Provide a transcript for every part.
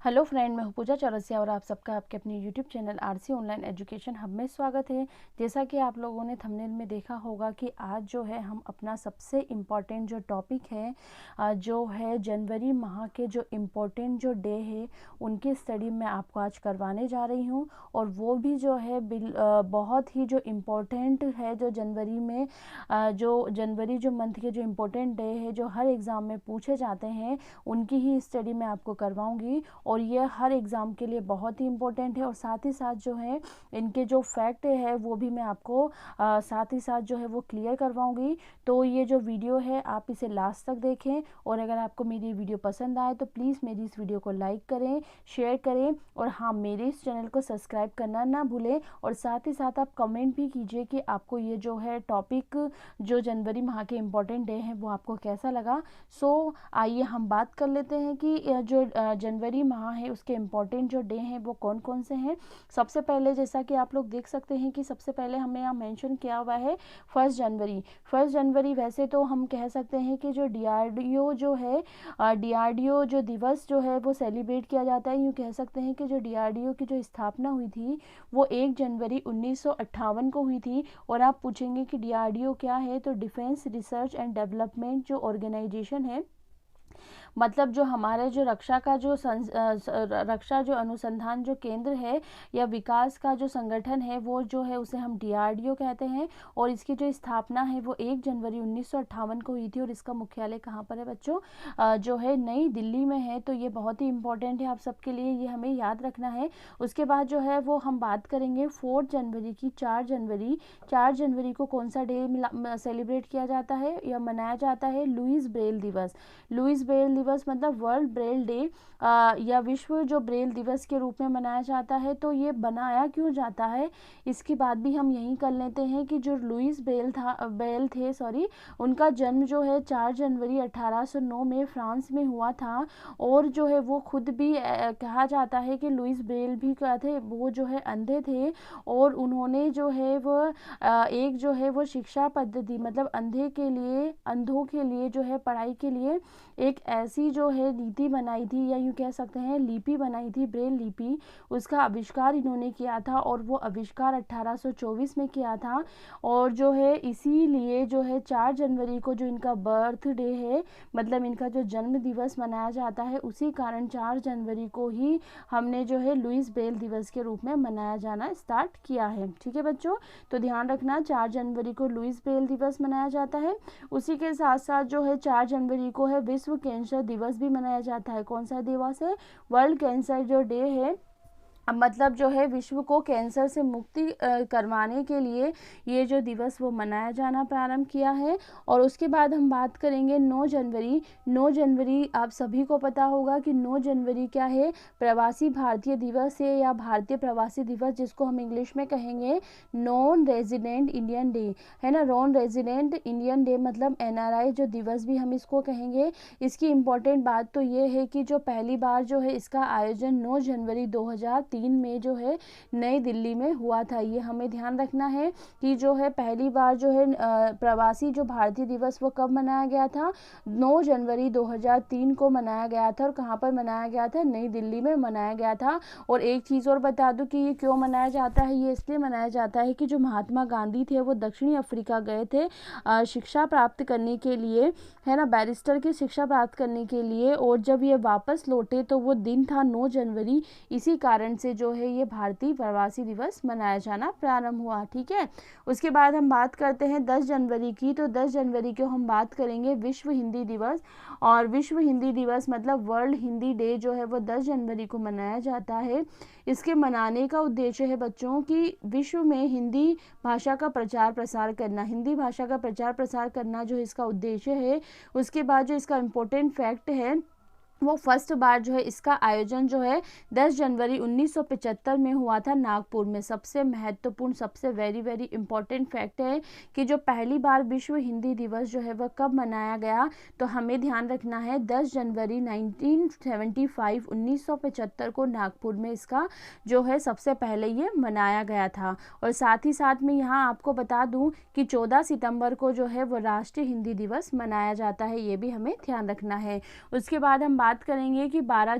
Hello friend, मैं हूं पूजा चौरसिया और आप सबका आपके अपने YouTube channel RC online education hub में स्वागत है। जैसा कि आप लोगों ने थंबनेल में देखा होगा कि आज जो है हम अपना सबसे इम्पॉर्टेंट जो टॉपिक है जो है जनवरी माह के जो इम्पोर्टेंट जो डे है उनकी स्टडी मैं आपको आज करवाने जा रही हूं। और वो भी जो है बहुत ही जो इम्पोर्टेंट है, जो जनवरी में जो जनवरी जो मंथ के जो इम्पोर्टेंट डे है जो हर एग्ज़ाम में पूछे जाते हैं उनकी ही स्टडी मैं आपको करवाऊँगी। और ये हर एग्ज़ाम के लिए बहुत ही इम्पोर्टेंट है और साथ ही साथ जो है इनके जो फैक्ट है वो भी मैं आपको साथ ही साथ जो है वो क्लियर करवाऊंगी। तो ये जो वीडियो है आप इसे लास्ट तक देखें और अगर आपको मेरी वीडियो पसंद आए तो प्लीज़ मेरी इस वीडियो को लाइक करें, शेयर करें और हाँ, मेरे इस चैनल को सब्सक्राइब करना ना भूलें। और साथ ही साथ आप कमेंट भी कीजिए कि आपको ये जो है टॉपिक जो जनवरी माह के इम्पोर्टेंट डे हैं वो आपको कैसा लगा। सो आइए हम बात कर लेते हैं कि जो जनवरी माह है उसके इम्पोर्टेंट जो डे हैं वो कौन कौन से हैं। सबसे पहले जैसा कि आप लोग देख सकते हैं कि सबसे पहले हमें यहाँ मेंशन किया हुआ है 1 जनवरी। 1 जनवरी वैसे तो हम कह सकते हैं कि जो डीआरडीओ जो है डीआरडीओ जो दिवस जो है वो सेलिब्रेट किया जाता है। यूँ कह सकते हैं कि जो डीआरडीओ की जो स्थापना हुई थी वो 1 जनवरी 1958 को हुई थी। और आप पूछेंगे कि डीआरडीओ क्या है, तो डिफेंस रिसर्च एंड डेवलपमेंट जो ऑर्गेनाइजेशन है, मतलब जो हमारे जो रक्षा का जो रक्षा जो अनुसंधान जो केंद्र है या विकास का जो संगठन है वो जो है उसे हम डीआरडीओ कहते हैं। और इसकी जो स्थापना है वो 1 जनवरी 1958 को हुई थी और इसका मुख्यालय कहाँ पर है बच्चों, जो है नई दिल्ली में है। तो ये बहुत ही इंपॉर्टेंट है आप सबके लिए, ये हमें याद रखना है। उसके बाद जो है वो हम बात करेंगे 4 जनवरी की। 4 जनवरी को कौन सा डे सेलिब्रेट किया जाता है या मनाया जाता है? लुईस ब्रेल दिवस। लुईस ब्रेल दिवस मतलब वर्ल्ड ब्रेल डे या विश्व जो ब्रेल दिवस के रूप में मनाया जाता है। तो ये बनाया क्यों जाता है इसकी बात भी हम यहीं कर लेते हैं कि जो लुईस ब्रेल थे उनका जन्म जो है 4 जनवरी 1809 में फ्रांस में हुआ था। और जो है वो खुद भी कहा जाता है कि लुईस ब्रेल भी क्या थे, वो जो है अंधे थे। और उन्होंने जो है वो एक जो है वो शिक्षा पद्धति मतलब अंधों के लिए जो है पढ़ाई के लिए एक ऐसी जो है नीति बनाई थी या यूँ कह सकते हैं लिपि बनाई थी, ब्रेल लिपि। उसका आविष्कार इन्होंने किया था और वो आविष्कार 1824 में किया था। और जो है इसीलिए जो है 4 जनवरी को जो इनका बर्थडे है मतलब इनका जो जन्म दिवस मनाया जाता है, उसी कारण 4 जनवरी को ही हमने जो है लुईस ब्रेल दिवस के रूप में मनाया जाना स्टार्ट किया है। ठीक है बच्चों, तो ध्यान रखना 4 जनवरी को लुईस ब्रेल दिवस मनाया जाता है। उसी के साथ साथ जो है 4 जनवरी को है विश्व कैंसर दिवस भी मनाया जाता है। कौन सा दिवस है? वर्ल्ड कैंसर जो डे है, मतलब जो है विश्व को कैंसर से मुक्ति करवाने के लिए ये जो दिवस वो मनाया जाना प्रारंभ किया है। और उसके बाद हम बात करेंगे 9 जनवरी। 9 जनवरी आप सभी को पता होगा कि 9 जनवरी क्या है? प्रवासी भारतीय दिवस है या भारतीय प्रवासी दिवस, जिसको हम इंग्लिश में कहेंगे नॉन रेजिडेंट इंडियन डे, है ना। नॉन रेजिडेंट इंडियन डे मतलब एनआरआई जो दिवस भी हम इसको कहेंगे। इसकी इम्पोर्टेंट बात तो ये है कि जो पहली बार जो है इसका आयोजन 9 जनवरी 2003 में जो है नई दिल्ली में हुआ था। ये हमें ध्यान रखना है कि जो है पहली बार जो है प्रवासी जो भारतीय दिवस वो कब मनाया गया था? 9 जनवरी 2003 को मनाया गया था। और कहाँ पर मनाया गया था? नई दिल्ली में मनाया गया था। और एक चीज़ और बता दूं कि ये क्यों मनाया जाता है? ये इसलिए मनाया जाता है कि जो महात्मा गांधी थे वो दक्षिणी अफ्रीका गए थे शिक्षा प्राप्त करने के लिए, है ना, बैरिस्टर की शिक्षा प्राप्त करने के लिए। और जब ये वापस लौटे तो वो दिन था 9 जनवरी। इसी कारण से जो है ये भारतीय प्रवासी दिवस मनाया जाना प्रारंभ हुआ। ठीक है, उसके बाद हम बात करते हैं 10 जनवरी की। तो 10 जनवरी को हम बात करेंगे विश्व हिंदी दिवस। और विश्व हिंदी दिवस मतलब वर्ल्ड हिंदी डे जो है वो 10 जनवरी को मनाया जाता है। इसके मनाने का उद्देश्य है बच्चों कि विश्व में हिंदी भाषा का प्रचार प्रसार करना, हिंदी भाषा का प्रचार प्रसार करना जो इसका उद्देश्य है। उसके बाद जो इसका इम्पोर्टेंट फैक्ट है वो फर्स्ट बार जो है इसका आयोजन जो है 10 जनवरी 1975 में हुआ था नागपुर में। सबसे महत्वपूर्ण, सबसे वेरी वेरी इंपॉर्टेंट फैक्ट है कि जो पहली बार विश्व हिंदी दिवस जो है वह कब मनाया गया, तो हमें ध्यान रखना है 10 जनवरी 1975 को नागपुर में इसका जो है सबसे पहले ये मनाया गया था। और साथ ही साथ में यहाँ आपको बता दूँ कि 14 सितंबर को जो है वो राष्ट्रीय हिंदी दिवस मनाया जाता है, ये भी हमें ध्यान रखना है। उसके बाद हम बात बात करेंगे कि 12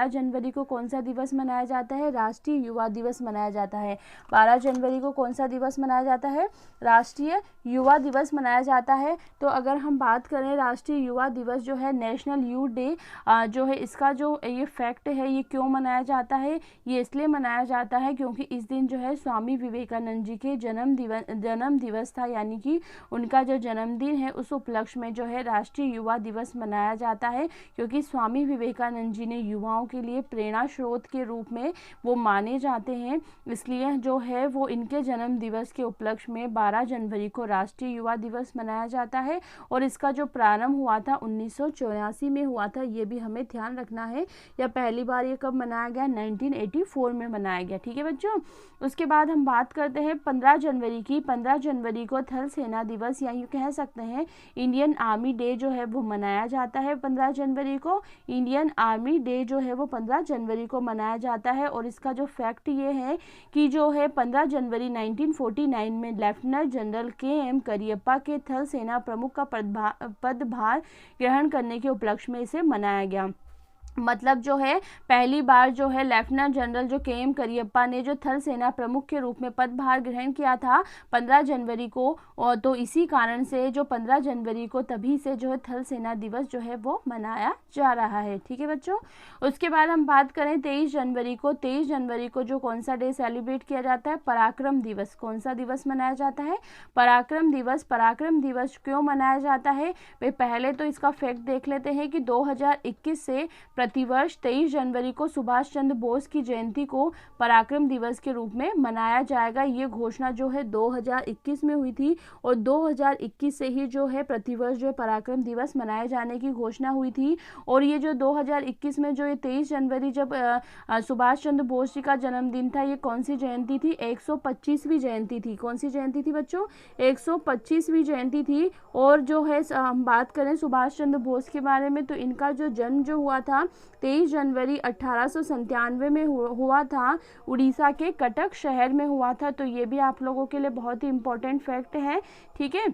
जनवरी को कौन सा दिवस मनाया जाता है? राष्ट्रीय युवा दिवस मनाया जाता है। 12 जनवरी को कौन सा दिवस मनाया जाता है? राष्ट्रीय युवा दिवस मनाया जाता है। तो अगर हम बात करें राष्ट्रीय युवा दिवस जो है, नेशनल यूथ डे जो है, इसका जो ये फैक्ट है, ये क्यों मनाया जाता है? ये इसलिए मनाया जाता है क्योंकि इस दिन जो है स्वामी विवेकानंद जी के जन्म दिवस था, यानी कि उनका जो जन्मदिन है उस उपलक्ष्य में जो है राष्ट्रीय युवा दिवस मनाया जाता है, क्योंकि स्वामी विवेकानंद जी ने युवाओं के लिए प्रेरणा स्रोत के रूप में वो माने जाते हैं। इसलिए जो है वो इनके जन्म दिवस के उपलक्ष्य में 12 जनवरी को राष्ट्रीय युवा दिवस मनाया जाता है। और इसका जो प्रारंभ हुआ था 1984 में हुआ था, ये भी हमें ध्यान रखना है। या पहली बार ये कब मनाया गया? 1984 में मनाया गया। ठीक है बच्चों। उसके बाद हम बात करते हैं 15 जनवरी की। 15 जनवरी को थल सेना दिवस या यूँ कह सकते हैं इंडियन आर्मी डे जो है वो मनाया जाता है। 15 जनवरी को इंडियन आर्मी डे जो है वो 15 जनवरी को मनाया जाता है। और इसका जो फैक्ट ये है कि जो है 15 जनवरी 1949 में लेफ्टिनेंट जनरल KM करियप्पा के थल सेना प्रमुख का पदभार ग्रहण करने के उपलक्ष्य में इसे मनाया गया। मतलब जो है पहली बार जो है लेफ्टिनेंट जनरल जो KM करियप्पा ने जो थल सेना प्रमुख के रूप में पदभार ग्रहण किया था 15 जनवरी को, और तो इसी कारण से जो 15 जनवरी को तभी से जो है थल सेना दिवस जो है वो मनाया जा रहा है। ठीक है बच्चों। उसके बाद हम बात करें 23 जनवरी को। 23 जनवरी को जो कौन सा डे सेलिब्रेट किया जाता है? पराक्रम दिवस। कौन सा दिवस मनाया जाता है? पराक्रम दिवस। पराक्रम दिवस क्यों मनाया जाता है? पहले तो इसका फैक्ट देख लेते हैं कि 2021 से प्रतिवर्ष 23 जनवरी को सुभाष चंद्र बोस की जयंती को पराक्रम दिवस के रूप में मनाया जाएगा। ये घोषणा जो है 2021 में हुई थी और 2021 से ही जो है प्रतिवर्ष जो है पराक्रम दिवस मनाए जाने की घोषणा हुई थी। और ये जो 2021 में जो ये 23 जनवरी जब सुभाष चंद्र बोस जी का जन्मदिन था, ये कौन सी जयंती थी? 125वीं जयंती थी। कौन सी जयंती थी बच्चों? 125वीं जयंती थी। और जो है हम बात करें सुभाष चंद्र बोस के बारे में, तो इनका जो जन्म जो हुआ था 23 जनवरी 1897 में हुआ था। उड़ीसा के कटक शहर में हुआ था। तो ये भी आप लोगों के लिए बहुत ही इम्पोर्टेंट फैक्ट है। ठीक है।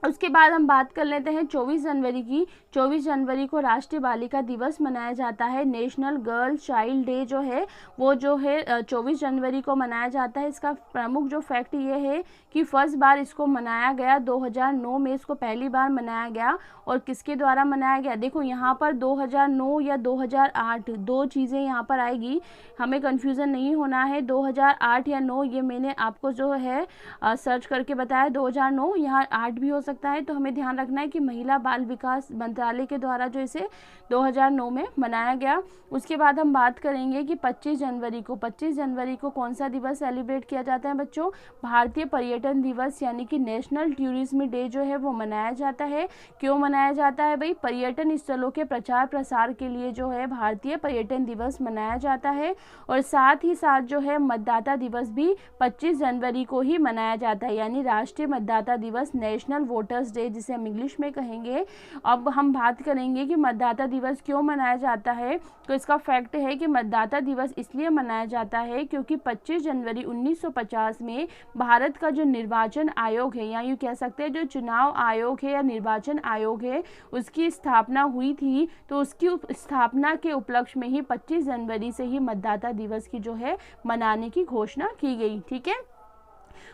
उसके बाद हम बात कर लेते हैं 24 जनवरी की। 24 जनवरी को राष्ट्रीय बालिका दिवस मनाया जाता है। नेशनल गर्ल चाइल्ड डे जो है वो जो है 24 जनवरी को मनाया जाता है। इसका प्रमुख जो फैक्ट ये है कि फर्स्ट बार इसको मनाया गया 2009 में, इसको पहली बार मनाया गया। और किसके द्वारा मनाया गया? देखो यहाँ पर 2009 या 2008 दो चीज़ें यहाँ पर आएगी, हमें कन्फ्यूज़न नहीं होना है। 2008 या 9 ये मैंने आपको जो है सर्च करके बताया 2009, यहाँ 8 भी हो सकता है। तो हमें ध्यान रखना है कि महिला बाल विकास मंत्रालय के द्वारा जो इसे 2009 में मनाया गया। उसके बाद हम बात करेंगे कि 25 जनवरी को कौन सा दिवस सेलिब्रेट किया जाता है बच्चों? भारतीय पर्यटन दिवस यानी कि नेशनल टूरिज्म डे जो है वो मनाया जाता है। क्यों मनाया जाता है भाई? पर्यटन स्थलों के प्रचार प्रसार के लिए जो है भारतीय पर्यटन दिवस मनाया जाता है। और साथ ही साथ जो है मतदाता दिवस भी 25 जनवरी को ही मनाया जाता है, यानी राष्ट्रीय मतदाता दिवस, नेशनल वोटर्स डे जिसे हम इंग्लिश में कहेंगे। अब हम बात करेंगे कि मतदाता दिवस क्यों मनाया जाता है। तो इसका फैक्ट है कि मतदाता दिवस इसलिए मनाया जाता है क्योंकि 25 जनवरी 1950 में भारत का जो निर्वाचन आयोग है, या यूँ कह सकते हैं जो चुनाव आयोग है या निर्वाचन आयोग है, उसकी स्थापना हुई थी। तो उसकी स्थापना के उपलक्ष्य में ही 25 जनवरी से ही मतदाता दिवस की जो है मनाने की घोषणा की गई। ठीक है।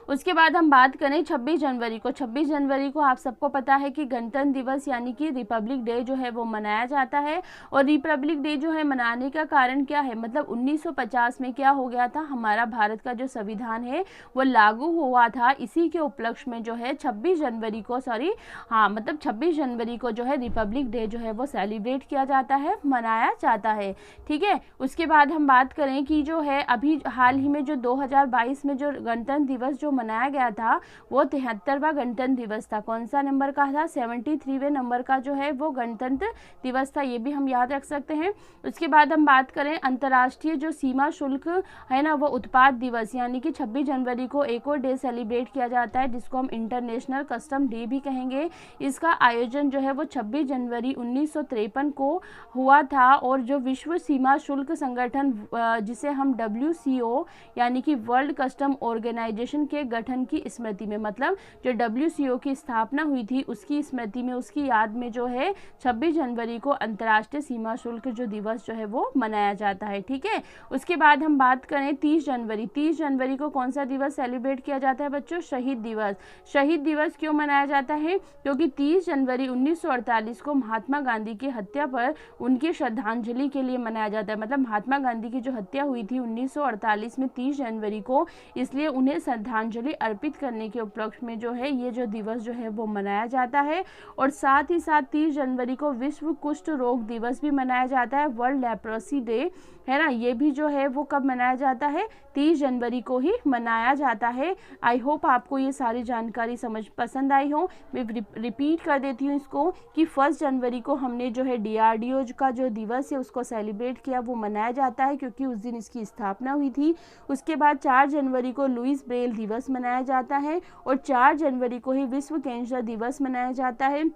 उसके बाद हम बात करें 26 जनवरी को। 26 जनवरी को आप सबको पता है कि गणतंत्र दिवस यानी कि रिपब्लिक डे जो है वो मनाया जाता है। और रिपब्लिक डे जो है मनाने का कारण क्या है? मतलब 1950 में क्या हो गया था, हमारा भारत का जो संविधान है वो लागू हुआ था। इसी के उपलक्ष्य में जो है 26 जनवरी को 26 जनवरी को जो है रिपब्लिक डे जो है वो सेलिब्रेट किया जाता है, मनाया जाता है। ठीक है। उसके बाद हम बात करें कि जो है अभी हाल ही में जो 2022 में जो गणतंत्र दिवस जो मनाया गया था वो 73वां गणतंत्र दिवस था। कौन सा नंबर का था? 73वें नंबर का जो है वो गणतंत्र दिवस था। ये भी हम याद रख सकते हैं। उसके बाद हम बात करें अंतर्राष्ट्रीय जो सीमा शुल्क है ना, वो उत्पाद दिवस यानी कि 26 जनवरी को एक और डे सेलिब्रेट किया जाता है जिसको हम इंटरनेशनल कस्टम डे भी कहेंगे। इसका आयोजन जो है वो 26 जनवरी 1953 को हुआ था। और जो विश्व सीमा शुल्क संगठन जिसे हम WCO यानी कि वर्ल्ड कस्टम ऑर्गेनाइजेशन के गठन की स्मृति में, मतलब जो WCO की स्थापना हुई थी उसकी स्मृति में, उसकी याद में जो है 26 जनवरी को अंतर्राष्ट्रीय सीमा शुल्क जो दिवस जो है वो मनाया जाता है। ठीक है, उसके बाद हम बात करें 30 जनवरी। 30 जनवरी को कौन सा दिवस सेलिब्रेट किया जाता है बच्चों? शहीद दिवस। शहीद दिवस क्यों मनाया जाता है? क्योंकि 30 जनवरी 1948 को महात्मा गांधी की हत्या पर उनकी श्रद्धांजलि के लिए मनाया जाता है। मतलब महात्मा गांधी की जो हत्या हुई थी 1948 में 30 जनवरी को, इसलिए उन्हें श्रद्धांजलि अर्पित करने के उपलक्ष्य में जो है ये जो दिवस जो है वो मनाया जाता है। और साथ ही साथ 30 जनवरी को विश्व कुष्ठ रोग दिवस भी मनाया जाता है, वर्ल्ड लेप्रोसी डे, है ना। ये भी जो है वो कब मनाया जाता है? 30 जनवरी को ही मनाया जाता है। आई होप आपको ये सारी जानकारी समझ पसंद आई हो। मैं रिपीट कर देती हूँ इसको कि 1 जनवरी को हमने जो है DRDO का जो दिवस है उसको सेलिब्रेट किया, वो मनाया जाता है क्योंकि उस दिन इसकी स्थापना हुई थी। उसके बाद 4 जनवरी को लुईस ब्रेल दिवस मनाया जाता है और 4 जनवरी को ही विश्व कैंसर दिवस मनाया जाता है।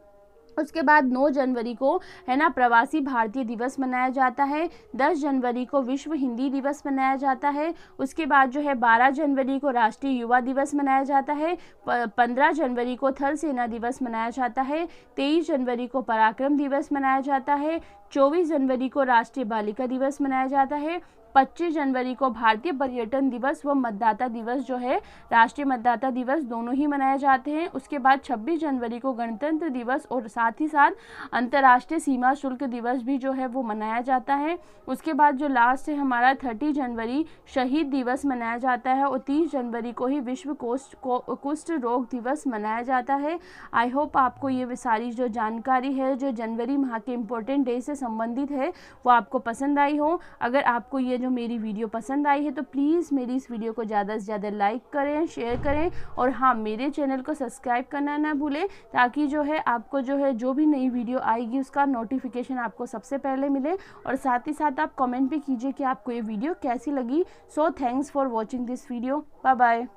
उसके बाद 9 जनवरी को, है ना, प्रवासी भारतीय दिवस मनाया जाता है। 10 जनवरी को विश्व हिंदी दिवस मनाया जाता है। उसके बाद जो है 12 जनवरी को राष्ट्रीय युवा दिवस मनाया जाता है। 15 जनवरी को थल सेना दिवस मनाया जाता है। 23 जनवरी को पराक्रम दिवस मनाया जाता है। 24 जनवरी को राष्ट्रीय बालिका दिवस मनाया जाता है। 25 जनवरी को भारतीय पर्यटन दिवस व मतदाता दिवस जो है, राष्ट्रीय मतदाता दिवस दोनों ही मनाए जाते हैं। उसके बाद 26 जनवरी को गणतंत्र दिवस और साथ ही साथ अंतर्राष्ट्रीय सीमा शुल्क दिवस भी जो है वो मनाया जाता है। उसके बाद जो लास्ट है हमारा 30 जनवरी शहीद दिवस मनाया जाता है और 30 जनवरी को ही विश्व कुष्ठ रोग दिवस मनाया जाता है। आई होप आपको ये सारी जो जानकारी है जो जनवरी माह के इम्पोर्टेंट डे से संबंधित है वो आपको पसंद आई हो। अगर आपको ये जो मेरी वीडियो पसंद आई है तो प्लीज़ मेरी इस वीडियो को ज़्यादा से ज़्यादा लाइक करें, शेयर करें और हाँ, मेरे चैनल को सब्सक्राइब करना ना भूलें, ताकि जो है आपको जो है जो भी नई वीडियो आएगी उसका नोटिफिकेशन आपको सबसे पहले मिले। और साथ ही साथ आप कमेंट भी कीजिए कि आपको ये वीडियो कैसी लगी। So thanks for watching this video. Bye bye.